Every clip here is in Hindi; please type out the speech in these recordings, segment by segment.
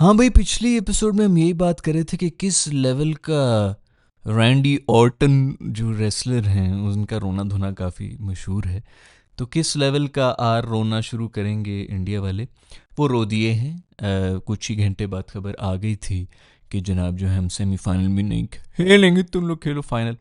हाँ भाई, पिछली एपिसोड में हम यही बात कर रहे थे कि किस लेवल का रैंडी ऑर्टन जो रेसलर हैं उनका रोना धोना काफ़ी मशहूर है। तो किस लेवल का आर रोना शुरू करेंगे इंडिया वाले, वो रो दिए हैं। कुछ ही घंटे बाद खबर आ गई थी कि जनाब जो है हम सेमीफाइनल भी नहीं खेलेंगे, तुम लोग खेलो फाइनल।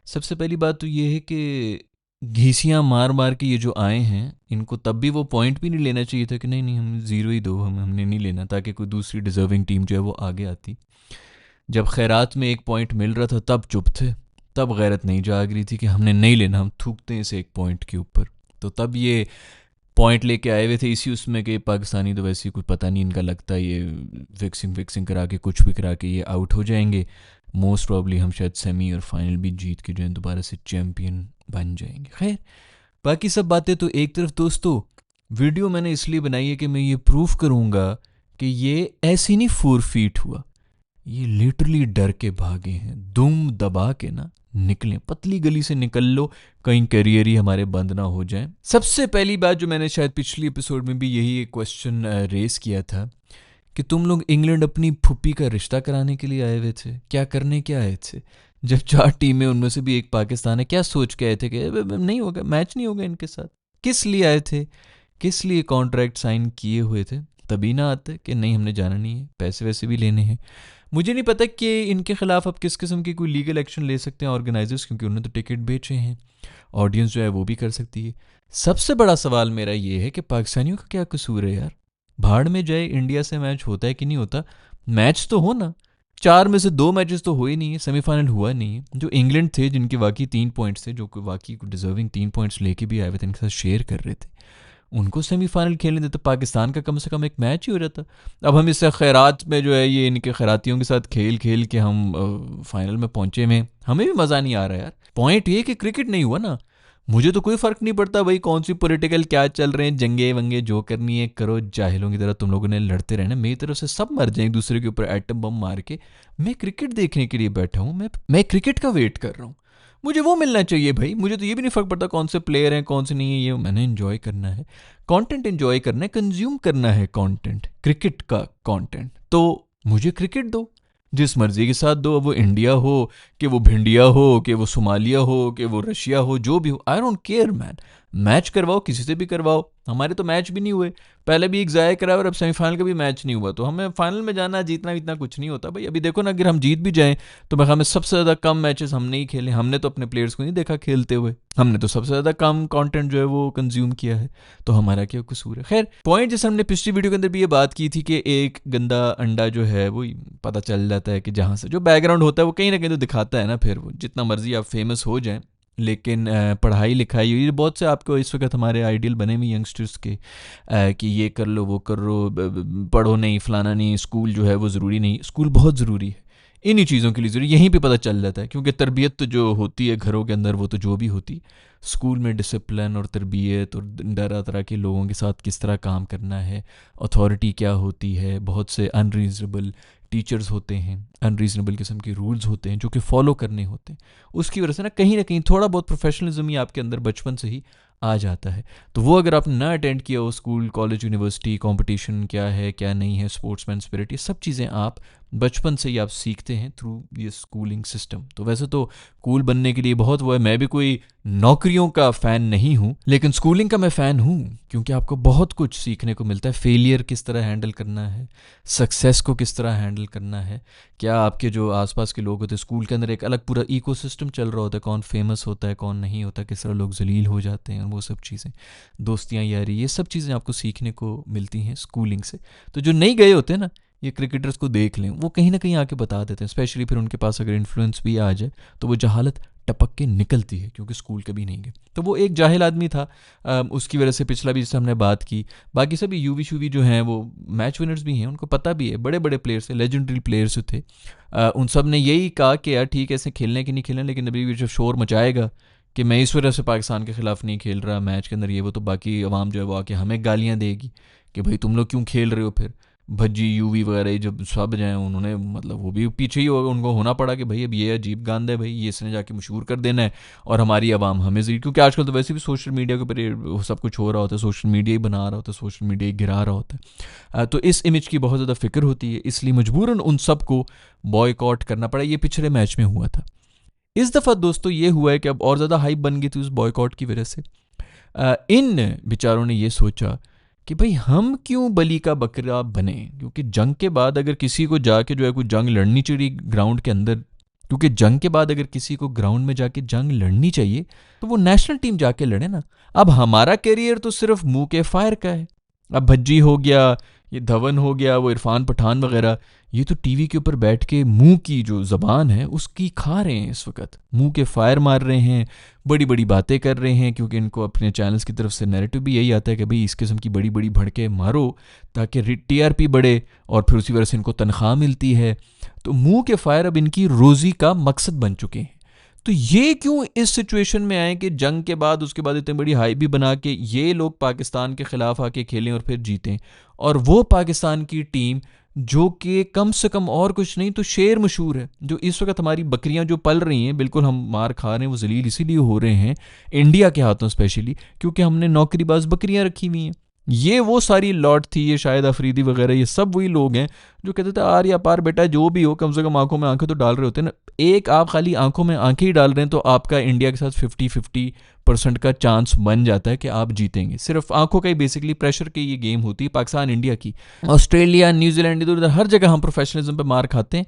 सबसे पहली बात तो ये है कि घीसियाँ मार मार के ये जो आए हैं इनको तब भी वो पॉइंट भी नहीं लेना चाहिए था कि नहीं नहीं हम ज़ीरो ही दो, हमने नहीं लेना, ताकि कोई दूसरी डिज़र्विंग टीम जो है वो आगे आती। जब खैरात में एक पॉइंट मिल रहा था तब चुप थे, तब गैरत नहीं जाग रही थी कि हमने नहीं लेना, हम थूकते हैं इस एक पॉइंट के ऊपर। तो तब ये पॉइंट लेके आए हुए थे इसी उसमें कि पाकिस्तानी तो वैसे ही कुछ पता नहीं इनका, लगता है ये फिक्सिंग फिक्सिंग करा के कुछ भी करा के ये आउट हो जाएंगे। मोस्ट प्रॉब्ली हम शायद सेमी और फाइनल भी जीत के जो है दोबारा से चैम्पियन बन जाएंगे। खैर, बाकी सब बातें तो एक तरफ दोस्तों, वीडियो मैंने इसलिए बनाई है कि मैं ये प्रूफ करूँगा कि ये ऐसे नहीं 4 फीट हुआ, ये लिटरली डर के भागे हैं, दुम दबा के ना निकले, पतली गली से निकल लो, कहीं करियर ही हमारे बंद ना हो जाए। सबसे पहली बात जो मैंने शायद पिछली एपिसोड में भी यही एक क्वेश्चन रेस किया था कि तुम लोग इंग्लैंड अपनी फुप्पी का रिश्ता कराने के लिए आए हुए थे, क्या करने क्या आए थे? जब 4 टीमें उनमें से भी एक पाकिस्तान है, क्या सोच के आए थे कि नहीं होगा, मैच नहीं होगा इनके साथ? किस लिए आए थे? किस लिए कॉन्ट्रैक्ट साइन किए हुए थे? तभी ना आते कि नहीं हमने जाना नहीं है, पैसे वैसे भी लेने हैं। मुझे नहीं पता कि इनके खिलाफ अब किस किस्म की कोई लीगल एक्शन ले सकते हैं ऑर्गेनाइजर्स, क्योंकि उन्होंने तो टिकट बेचे हैं, ऑडियंस जो है वो भी कर सकती है। सबसे बड़ा सवाल मेरा ये है कि पाकिस्तानियों का क्या कसूर है यार? भाड़ में जाए, इंडिया से मैच होता है कि नहीं होता, मैच तो हो ना। 4 में से 2 मैचेस तो हुए नहीं है, सेमीफाइनल हुआ नहीं है। जो इंग्लैंड थे जिनके वाकई 3 पॉइंट्स थे, जो कि वाकई डिजर्विंग 3 पॉइंट्स लेके भी आए हुए थे, इनके साथ शेयर कर रहे थे, उनको सेमीफाइनल खेलने देते, पाकिस्तान का कम से कम एक मैच ही हो जाता। अब हम इससे खैरात में जो है ये इनके खैरातियों के साथ खेल खेल के हम फाइनल में पहुंचे में हमें भी मज़ा नहीं आ रहा यार। पॉइंट ये कि क्रिकेट नहीं हुआ ना। मुझे तो कोई फ़र्क नहीं पड़ता भाई कौन सी पॉलिटिकल क्या चल रहे हैं, जंगे वंगे जो करनी है करो, जाहिलों की तरह तुम लोगों ने लड़ते रहना, मेरी तरफ से सब मर जाए एक दूसरे के ऊपर एटम बम मार के। मैं क्रिकेट देखने के लिए बैठा हूँ, मैं क्रिकेट का वेट कर रहा हूँ, मुझे वो मिलना चाहिए भाई। मुझे तो ये भी नहीं फ़र्क पड़ता कौन से प्लेयर हैं कौन से नहीं है, ये मैंने इन्जॉय करना है, कंटेंट एंजॉय करना है, कंज्यूम करना है कंटेंट, क्रिकेट का कंटेंट। तो मुझे क्रिकेट दो, जिस मर्जी के साथ दो, अब वो इंडिया हो कि वो भिंडिया हो कि वो सोमालिया हो कि वो रशिया हो, जो भी हो, I don't care man. Match करवाओ, किसी से भी करवाओ। हमारे तो मैच भी नहीं हुए, पहले भी एक ज़ाया करा और अब सेमीफाइनल का भी मैच नहीं हुआ, तो हमें फाइनल में जाना, जीतना इतना कुछ नहीं होता भाई। अभी देखो ना, अगर हम जीत भी जाएं तो मैं हमें सबसे ज़्यादा कम मैचेस हमने ही खेले, हमने तो अपने प्लेयर्स को नहीं देखा खेलते हुए, हमने तो सबसे ज़्यादा कम कंटेंट जो है वो कंज्यूम किया है, तो हमारा क्या कसूर है? खैर, पॉइंट जैसे हमने पिछली वीडियो के अंदर भी ये बात की थी कि एक गंदा अंडा जो है वो पता चल जाता है कि जहाँ से जो बैकग्राउंड होता है वो कहीं ना कहीं तो दिखाता है ना। फिर वो जितना मर्जी आप फेमस हो जाएं, लेकिन पढ़ाई लिखाई, ये बहुत से आपको इस वक्त हमारे आइडियल बने हुए यंगस्टर्स के कि ये कर लो वो कर लो, पढ़ो नहीं, फलाना नहीं, स्कूल जो है वो ज़रूरी नहीं। स्कूल बहुत ज़रूरी है, इन्हीं चीज़ों के लिए ज़रूरी, यहीं पे पता चल जाता है, क्योंकि तरबियत तो जो होती है घरों के अंदर वो तो जो भी होती, स्कूल में डिसिप्लिन और तरबियत और तरह तरह के लोगों के साथ किस तरह काम करना है, अथॉरिटी क्या होती है, बहुत से अनरीजनेबल टीचर्स होते हैं, अनरीजनेबल किस्म के रूल्स होते हैं जो कि फॉलो करने होते हैं, उसकी वजह से ना कहीं थोड़ा बहुत प्रोफेशनलिज्म ही आपके अंदर बचपन से ही आ जाता है। तो वो अगर आपने ना अटेंड किया हो, स्कूल कॉलेज यूनिवर्सिटी, कंपटीशन क्या है क्या नहीं है, स्पोर्ट्समैन स्पिरिट, ये सब चीज़ें आप बचपन से ही आप सीखते हैं थ्रू ये स्कूलिंग सिस्टम। तो वैसे तो कूल बनने के लिए बहुत वो है, मैं भी कोई नौकरियों का फ़ैन नहीं हूँ, लेकिन स्कूलिंग का मैं फ़ैन हूँ, क्योंकि आपको बहुत कुछ सीखने को मिलता है। फेलियर किस तरह हैंडल करना है, सक्सेस को किस तरह हैंडल करना है, क्या आपके जो आसपास के लोग होते हैं, स्कूल के अंदर एक अलग पूरा इकोसिस्टम चल रहा होता है, कौन फेमस होता है कौन नहीं होता, किस तरह लोग जलील हो जाते हैं, वो सब चीज़ें, दोस्तियाँ यारी, ये सब चीज़ें आपको सीखने को मिलती हैं स्कूलिंग से। तो जो नहीं गए होते हैं ना, ये क्रिकेटर्स को देख लें, वो कहीं ना कहीं आके बता देते हैं, स्पेशली फिर उनके पास अगर इन्फ्लुएंस भी आ जाए तो वो जहालत टपक के निकलती है, क्योंकि स्कूल कभी नहीं गए। तो वो एक जाहिल आदमी था, उसकी वजह से पिछला भी जिससे हमने बात की, बाकी सभी यूवी शूवी जो हैं वो मैच विनर्स भी हैं, उनको पता भी है, बड़े बड़े प्लेयर्स थे, लेजेंडरी प्लेयर्स जो थे, उन सब ने यही कहा कि यार ठीक है ऐसे खेलने की नहीं खेलना, लेकिन अभी भी जब शोर मचाएगा कि मैं इस वजह से पाकिस्तान के खिलाफ नहीं खेल रहा मैच के अंदर ये वो, तो बाकी अवाम जो है वो आके हमें गालियाँ देगी कि भाई तुम लोग क्यों खेल रहे हो फिर। भज्जी यूवी वगैरह जब सब जाए उन्होंने मतलब वो भी पीछे ही होगा, उनको होना पड़ा कि भाई अब ये अजीब गांद है भाई, ये इसने जाके मशहूर कर देना है और हमारी आवाम हमें जी, क्योंकि आजकल तो वैसे भी सोशल मीडिया के ऊपर सब कुछ हो रहा होता है, सोशल मीडिया ही बना रहा होता है, सोशल मीडिया ही गिरा रहा होता है। तो इस इमेज की बहुत ज़्यादा फिक्र होती है, इसलिए मजबूरन उन सबको बॉयकॉट करना पड़ा। ये पिछले मैच में हुआ था। इस दफ़ा दोस्तों ये हुआ है कि अब और ज़्यादा हाइप बन गई थी उस बॉयकॉट की वजह से। इन बेचारों ने ये सोचा कि भाई हम क्यों बलि का बकरा बने, क्योंकि जंग के बाद अगर किसी को जाके जो है कोई जंग लड़नी चाहिए ग्राउंड के अंदर, क्योंकि जंग के बाद अगर किसी को ग्राउंड में जाके जंग लड़नी चाहिए तो वो नेशनल टीम जाके लड़े ना। अब हमारा कैरियर तो सिर्फ मुंह के फायर का है। अब भज्जी हो गया, ये धवन हो गया, वो इरफान पठान वगैरह, ये तो टीवी के ऊपर बैठ के मुंह की जो ज़बान है उसकी खा रहे हैं, इस वक्त मुंह के फायर मार रहे हैं, बड़ी बड़ी बातें कर रहे हैं, क्योंकि इनको अपने चैनल्स की तरफ से नैरेटिव भी यही आता है कि भाई इस किस्म की बड़ी बड़ी भड़के मारो ताकि टीआरपी बढ़े और फिर उसी वजह से इनको तनख्वाह मिलती है। तो मुंह के फायर अब इनकी रोज़ी का मकसद बन चुके हैं। तो ये क्यों इस सिचुएशन में आए कि जंग के बाद उसके बाद इतनी बड़ी हाइप भी बना के ये लोग पाकिस्तान के खिलाफ आके खेलें और फिर जीतें, और वो पाकिस्तान की टीम जो कि कम से कम और कुछ नहीं तो शेर मशहूर है, जो इस वक्त हमारी बकरियां जो पल रही हैं, बिल्कुल हम मार खा रहे हैं, वो जलील इसीलिए हो रहे हैं इंडिया के हाथों स्पेशली क्योंकि हमने नौकरीबाज बकरियां रखी हुई हैं। ये वो सारी लॉट थी, ये शायद अफरीदी वगैरह, ये सब वही लोग हैं जो कहते थे आर या पार बेटा जो भी हो, कम से कम आंखों में आंखें तो डाल रहे होते हैं ना। एक आप खाली आंखों में आंखें ही डाल रहे हैं तो आपका इंडिया के साथ 50-50% का चांस बन जाता है कि आप जीतेंगे। सिर्फ आंखों का ही बेसिकली प्रेशर की ये गेम होती है पाकिस्तान इंडिया की। ऑस्ट्रेलिया न्यूजीलैंड इधर उधर हर जगह हम प्रोफेशनलिज्म पे मार खाते हैं,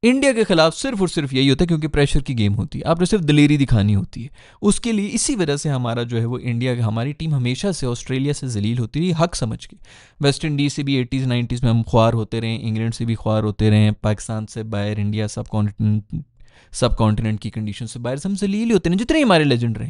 इंडिया के खिलाफ सिर्फ और सिर्फ यही होता है क्योंकि प्रेशर की गेम होती है, आपने सिर्फ दलेरी दिखानी होती है उसके लिए। इसी वजह से हमारा जो है वो इंडिया, हमारी टीम हमेशा से ऑस्ट्रेलिया से जलील होती रही हक समझ के। वेस्ट इंडीज़ से भी 80s 90s में हम ख्वार होते रहे, इंग्लैंड से भी ख्वार होते रहे, पाकिस्तान से बाहर, इंडिया सब कॉन्टिनेंट की कंडीशन से बाहर से हम जलील होते हैं जितने हमारे लेजेंड रहे।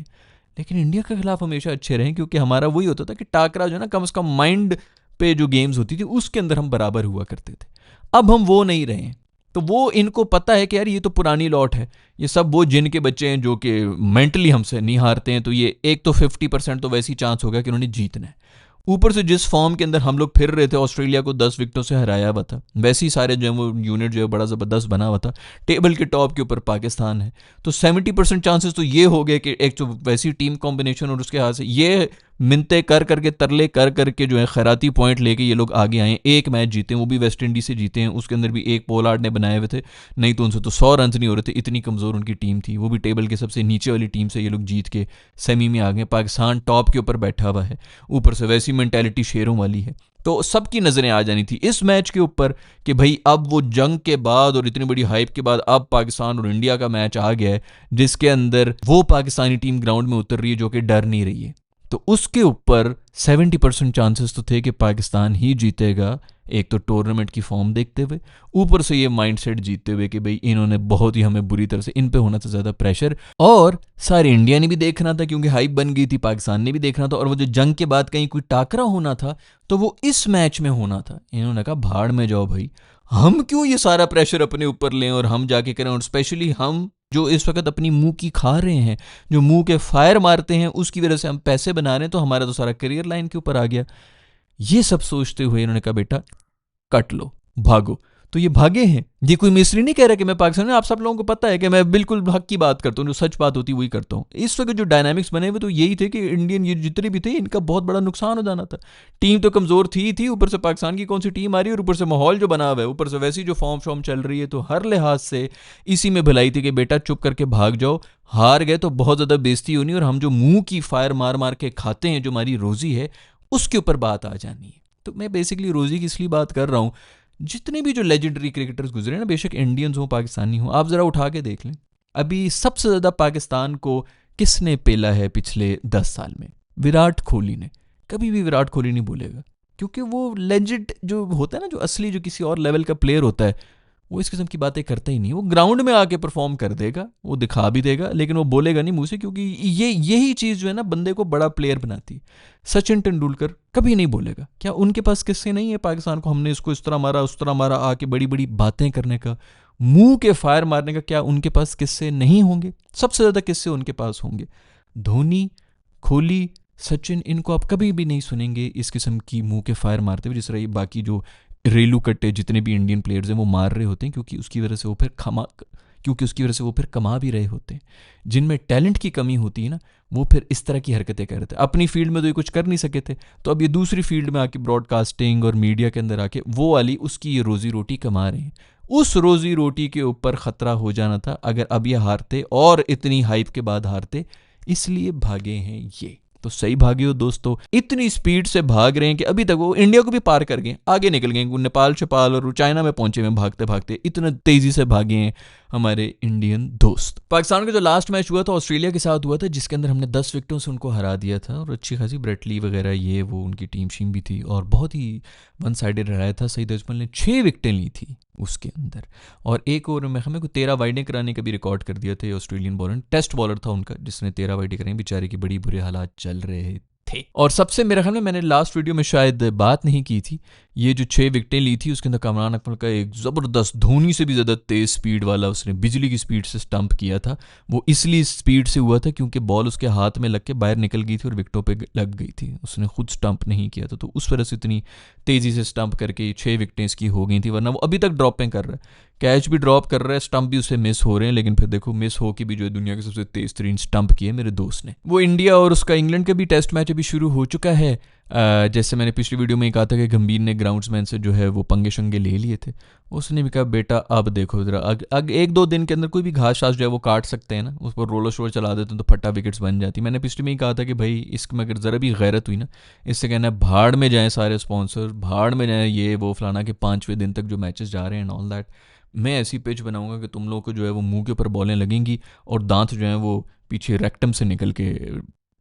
लेकिन इंडिया के खिलाफ हमेशा अच्छे रहे क्योंकि हमारा वही होता था कि टाकरा जो है ना, कम से कम माइंड पे जो गेम्स होती थी उसके अंदर हम बराबर हुआ करते थे। अब हम वो नहीं रहे, तो वो इनको पता है कि यार ये तो पुरानी लॉट है, ये सब वो जिन के बच्चे हैं जो कि मेंटली हमसे नहीं हारते हैं। तो ये एक तो 50% तो वैसी चांस होगा कि उन्होंने जीतना है। ऊपर से जिस फॉर्म के अंदर हम लोग फिर रहे थे, ऑस्ट्रेलिया को 10 विकेटों से हराया हुआ था, वैसे ही सारे जो है वो यूनिट जो है बड़ा ज़बरदस्त बना हुआ था। टेबल के टॉप के ऊपर पाकिस्तान है, तो 70% चांसेस तो ये हो गए कि एक तो वैसी टीम कॉम्बिनेशन और उसके हाथ से ये मिनते कर करके, तरले कर करके जो है खैराती पॉइंट लेके ये लोग आगे आए, एक मैच जीते, वो भी वेस्ट इंडीज से जीते हैं, उसके अंदर भी एक पोलार्ड ने बनाए हुए थे, नहीं तो उनसे तो 100 रन नहीं हो रहे थे, इतनी कमज़ोर उनकी टीम थी। वो भी टेबल के सबसे नीचे वाली टीम से ये लोग जीत के सेमी में आ गए। पाकिस्तान टॉप के ऊपर बैठा हुआ है, ऊपर से वैसी मेंटालिटी शेरों वाली है, तो सबकी नज़रें आ जानी थी इस मैच के ऊपर कि भाई अब वो जंग के बाद और इतनी बड़ी हाइप के बाद अब पाकिस्तान और इंडिया का मैच आ गया है जिसके अंदर वो पाकिस्तानी टीम ग्राउंड में उतर रही है जो कि डर नहीं रही है। तो उसके ऊपर 70% चांसेस तो थे कि पाकिस्तान ही जीतेगा, एक तो टूर्नामेंट की फॉर्म देखते हुए, ऊपर से ये माइंडसेट जीतते हुए कि भाई इन्होंने बहुत ही हमें बुरी तरह से, इन पे होना था ज़्यादा प्रेशर, और सारे इंडिया ने भी देखना था क्योंकि हाइप बन गई थी, पाकिस्तान ने भी देखना था, और वो जो जंग के बाद कहीं कोई टाकरा होना था तो वो इस मैच में होना था। इन्होंने कहा भाड़ में जाओ भाई, हम क्यों ये सारा प्रेशर अपने ऊपर लें और हम जाके करें, और स्पेशली हम जो इस वक्त अपनी मुंह की खा रहे हैं, जो मुंह के फायर मारते हैं, उसकी वजह से हम पैसे बना रहे हैं, तो हमारा तो सारा करियर लाइन के ऊपर आ गया। ये सब सोचते हुए इन्होंने कहा बेटा कट लो, भागो। तो ये भागे हैं। ये कोई मिस्री नहीं कह रहा कि मैं पाकिस्तान में, आप सब लोगों को पता है कि मैं बिल्कुल हक की बात करता हूँ, जो सच बात होती है वही करता हूँ। इस वक्त जो डायनामिक्स बने हुए तो यही थे कि इंडियन ये जितने भी थे इनका बहुत बड़ा नुकसान हो जाना था। टीम तो कमज़ोर थी, ऊपर से पाकिस्तान की कौन सी टीम आ रही है, और ऊपर से माहौल जो बना हुआ है, ऊपर से वैसी जो फॉर्म चल रही है, तो हर लिहाज से इसी में भलाई थी कि बेटा चुप करके भाग जाओ। हार गए तो बहुत ज़्यादा बेइज्जती होनी, और हम जो मुंह की फायर मार मार के खाते हैं, जो हमारी रोज़ी है, उसके ऊपर बात आ जानी है। तो मैं बेसिकली रोज़ी की इसलिए बात कर रहा हूँ, जितने भी जो लेजेंडरी क्रिकेटर्स गुजरे ना, बेशक इंडियंस हो पाकिस्तानी हो, आप ज़रा उठा के देख लें, अभी सबसे ज़्यादा पाकिस्तान को किसने पेला है पिछले 10 साल में? विराट कोहली ने। कभी भी विराट कोहली नहीं भूलेगा, क्योंकि वो लेजेंड जो होता है ना, जो असली जो किसी और लेवल का प्लेयर होता है, वो इस किस्म की बातें करता ही नहीं। वो ग्राउंड में आके परफॉर्म कर देगा, वो दिखा भी देगा, लेकिन वो बोलेगा नहीं मुंह से, क्योंकि यही चीज़ जो है ना बंदे को बड़ा प्लेयर बनाती। सचिन तेंदुलकर कभी नहीं बोलेगा। क्या उनके पास किस्से नहीं है पाकिस्तान को हमने इसको इस तरह मारा उस तरह मारा, आके बड़ी बड़ी बातें करने का, मुंह के फायर मारने का, क्या उनके पास किस्से नहीं होंगे? सबसे ज़्यादा किस्से उनके पास होंगे। धोनी, कोहली, सचिन, इनको आप कभी भी नहीं सुनेंगे इस किस्म की मुंह के फायर मारते हुए जिस तरह ये बाकी जो रेलू कट्टे जितने भी इंडियन प्लेयर्स हैं वो मार रहे होते हैं, क्योंकि उसकी वजह से वो फिर कमा भी रहे होते हैं। जिनमें टैलेंट की कमी होती है ना, वो फिर इस तरह की हरकतें कर रहे थे। अपनी फील्ड में तो ये कुछ कर नहीं सके थे, तो अब ये दूसरी फील्ड में आके ब्रॉडकास्टिंग और मीडिया के अंदर आके वो वाली उसकी ये रोजी रोटी कमा रहे हैं। उस रोजी रोटी के ऊपर खतरा हो जाना था अगर अब ये हारते, और इतनी हाइप के बाद हारते, इसलिए भागे हैं ये। तो सही भागे हो दोस्तों, इतनी स्पीड से भाग रहे हैं कि अभी तक वो इंडिया को भी पार कर गए, आगे निकल गए, नेपाल छपाल और चाइना में पहुंचे हुए भागते भागते, इतने तेजी से भागे हैं हमारे इंडियन दोस्त। पाकिस्तान का जो लास्ट मैच हुआ था ऑस्ट्रेलिया के साथ हुआ था, जिसके अंदर हमने 10 विकेटों से उनको हरा दिया था, और अच्छी खासी ब्रेटली वगैरह ये वो उनकी टीम शीम भी थी, और बहुत ही वन साइडेड रहा था। सईद अजमल ने 6 विकेटें ली थी उसके अंदर, और एक ओवर में हमें को 13 वाइडें कराने का भी रिकॉर्ड कर दिया था। ऑस्ट्रेलियन बॉलर, टेस्ट बॉलर था उनका, जिसने 13 वाइडें कराई। बेचारे की बड़ी बुरे हालात चल रहे थे। और सबसे मेरे ख्याल में मैंने लास्ट वीडियो में शायद बात नहीं की थी, ये जो 6 विकेटें ली थी उसके अंदर कामरान अकमल का एक ज़बरदस्त धोनी से भी ज़्यादा तेज़ स्पीड वाला उसने बिजली की स्पीड से स्टंप किया था। वो इसलिए स्पीड से हुआ था क्योंकि बॉल उसके हाथ में लग के बाहर निकल गई थी और विकेटों पे लग गई थी, उसने खुद स्टंप नहीं किया था, तो उस वजह से इतनी तेज़ी से स्टंप करके 6 विकेटें इसकी हो गई थी। वरना वो अभी तक ड्रॉपिंग कर रहा है, कैच भी ड्रॉप कर रहा है, स्टंप भी उसे मिस हो रहे हैं, लेकिन फिर देखो मिस हो के भी जो है दुनिया के सबसे तेज तरीन स्टंप किए मेरे दोस्त ने। वो इंडिया और उसका इंग्लैंड का भी टेस्ट मैच अभी शुरू हो चुका है। जैसे मैंने पिछली वीडियो में ही कहा था कि गंभीर ने ग्राउंड्समैन से जो है वो पंगे शंगे ले लिए थे, उसने भी कहा बेटा अब देखो जरा, अग 1-2 दिन के अंदर कोई भी घास शास जो है वो काट सकते हैं ना, उस पर रोलर शोर चला देते हैं तो फट्टा विकेट्स बन जाती। मैंने पिछले में ही कहा था कि भाई इसमें अगर ज़रा भी गैरत हुई ना, इससे कहना है भाड़ में जाएँ सारे स्पॉन्सर, भाड़ में जाएँ ये वो फलाना, के 5वें दिन तक जो मैचेस जा रहे हैं ऑल दैट, मैं ऐसी पिच बनाऊंगा कि तुम लोगों को जो है वो मुंह के ऊपर बॉलें लगेंगी और दांत जो हैं वो पीछे रेक्टम से निकल के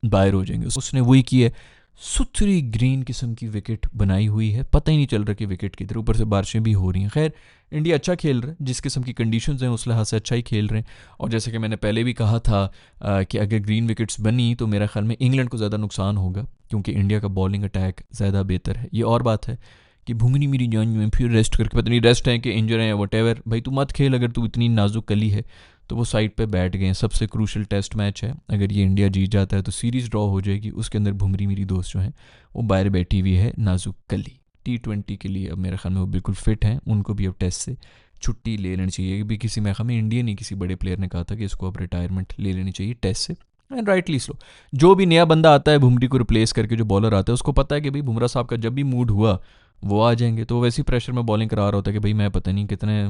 बाहर हो जाएंगे। उसने वही की है, सुथरी ग्रीन किस्म की विकेट बनाई हुई है, पता ही नहीं चल रहा कि विकेट किधर, ऊपर से बारिशें भी हो रही हैं। खैर इंडिया अच्छा खेल रहा है, जिस किस्म की कंडीशंस हैं उस लिहाज से अच्छा ही खेल रहे हैं। और जैसे कि मैंने पहले भी कहा था कि अगर ग्रीन विकेट्स बनी तो मेरा ख्याल में इंग्लैंड को ज़्यादा नुकसान होगा, क्योंकि इंडिया का बॉलिंग अटैक ज़्यादा बेहतर है। ये और बात है कि भूमरी मेरी जान में फिर रेस्ट करके, पता नहीं रेस्ट है कि इंजर है वट एवर, भाई तू मत खेल, अगर तू इतनी नाजुक कली है तो वो साइड पे बैठ गए हैं। सबसे क्रूशल टेस्ट मैच है, अगर ये इंडिया जीत जाता है तो सीरीज़ ड्रॉ हो जाएगी, उसके अंदर भूमरी मेरी दोस्त जो है वो बाहर बैठी हुई है नाजुक कली। T20 के लिए अब मेरे ख्याल में वो बिल्कुल फिट हैं, उनको भी अब टेस्ट से छुट्टी ले लेनी चाहिए। भी किसी मेरे ख्याल में इंडियन ही किसी बड़े प्लेयर ने कहा था कि इसको अब रिटायरमेंट ले लेनी चाहिए टेस्ट से, एंड राइटली स्लो। जो भी नया बंदा आता है बुमरी को रिप्लेस करके, जो बॉलर आता है उसको पता है कि भाई बुमराह साहब का जब भी मूड हुआ वो आ जाएंगे, तो वैसे ही प्रेशर में बॉलिंग करा रहा होता है कि भाई मैं पता नहीं कितने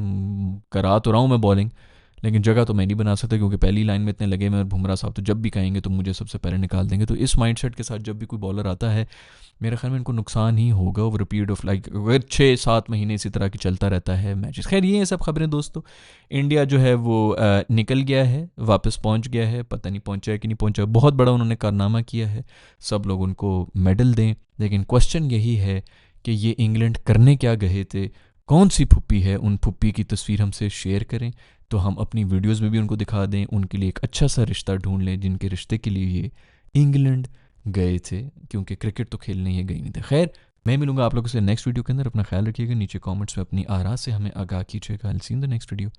करा तो रहा हूँ मैं बॉलिंग, लेकिन जगह तो मैं नहीं बना सकता क्योंकि पहली लाइन में इतने लगे हुए, और बुमराह साहब तो जब भी कहेंगे तो मुझे सबसे पहले निकाल देंगे। तो इस माइंडसेट के साथ जब भी कोई बॉलर आता है मेरे ख्याल में इनको नुकसान ही होगा ओवर पीरियड ऑफ लाइक 6-7 महीने इसी तरह की चलता रहता है मैचेस। खैर ये सब खबरें दोस्तों, इंडिया जो है वो निकल गया है, वापस पहुंच गया है, पता नहीं पहुंचा है कि नहीं पहुंचा, बहुत बड़ा उन्होंने कारनामा किया है, सब लोग उनको मेडल दें। लेकिन क्वेश्चन यही है कि ये इंग्लैंड करने क्या गए थे, कौन सी फुप्पी है, उन फुप्पी की तस्वीर हमसे शेयर करें तो हम अपनी वीडियोस में भी उनको दिखा दें, उनके लिए एक अच्छा सा रिश्ता ढूंढ लें जिनके रिश्ते के लिए ये इंग्लैंड गए थे, क्योंकि क्रिकेट तो खेलने ये गए नहीं थे। खैर मैं मिलूंगा आप लोगों से नेक्स्ट वीडियो के अंदर, अपना ख्याल रखिएगा, नीचे कमेंट्स में अपनी आरा से हमें आगाह कीजिएगा। I will see in the next video.